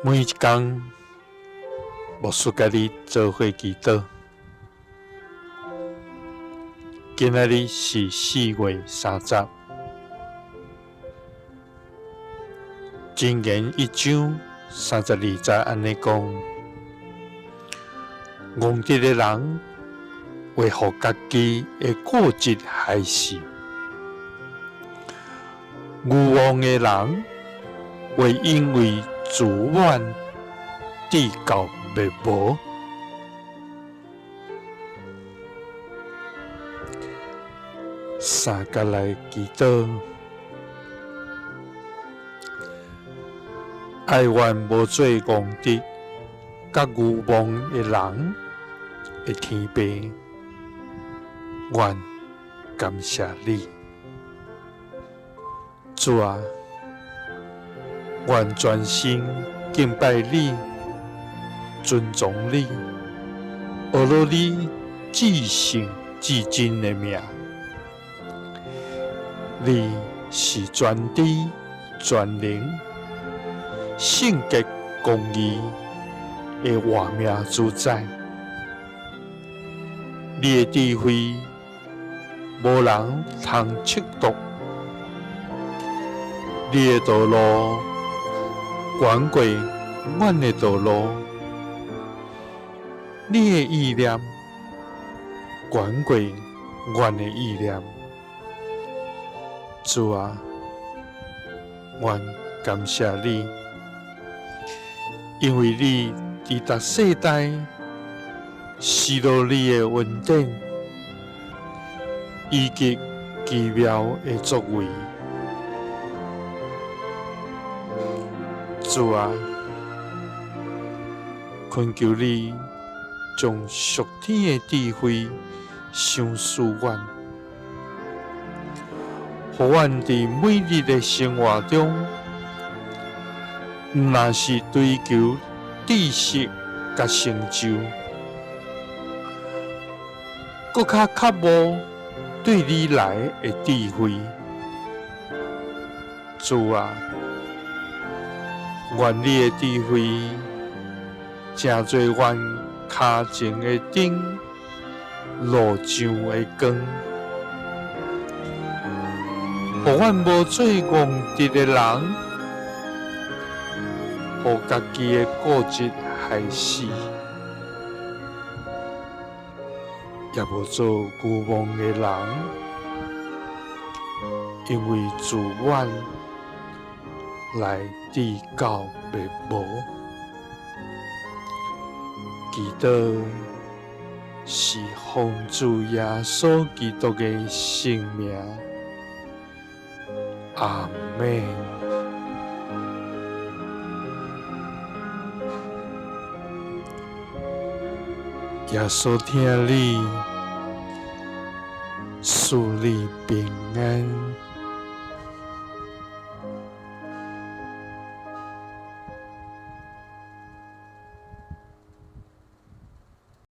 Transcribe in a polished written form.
每一天，牧师甲你做伙祈祷。今仔日是4月30日，箴言1章32節安尼講：戇直的人為互家己的固執害死，愚妄的人會因為自滿至到滅亡。三甲來祈禱，愛願無做戇直甲愚妄的人的天父，願感謝你，主啊，願專心敬拜你，尊重你，學了你至聖至真的名。你是全知全能、聖潔公義的活命主宰，你的智慧無人通測度，你的道路遠過阮的道路，你的意念遠過阮的意念。主啊，願感謝你，因為你佇逐世代賜落你的恩典，以及奇妙的作為。主啊，懇求你將屬天的智慧賞賜阮，互阮佇每日的生活中，毋但是追求知識甲成就，閣較渴慕對你來的智慧。主啊，願你的智慧成做阮腳前的燈，路上的光。互阮無做戇直的人，互家己的固執害死，也無做愚妄的人，因為自滿來至到滅亡。祈禱是奉主耶穌基督的聖名。阿們。耶穌聽你，賜你平安。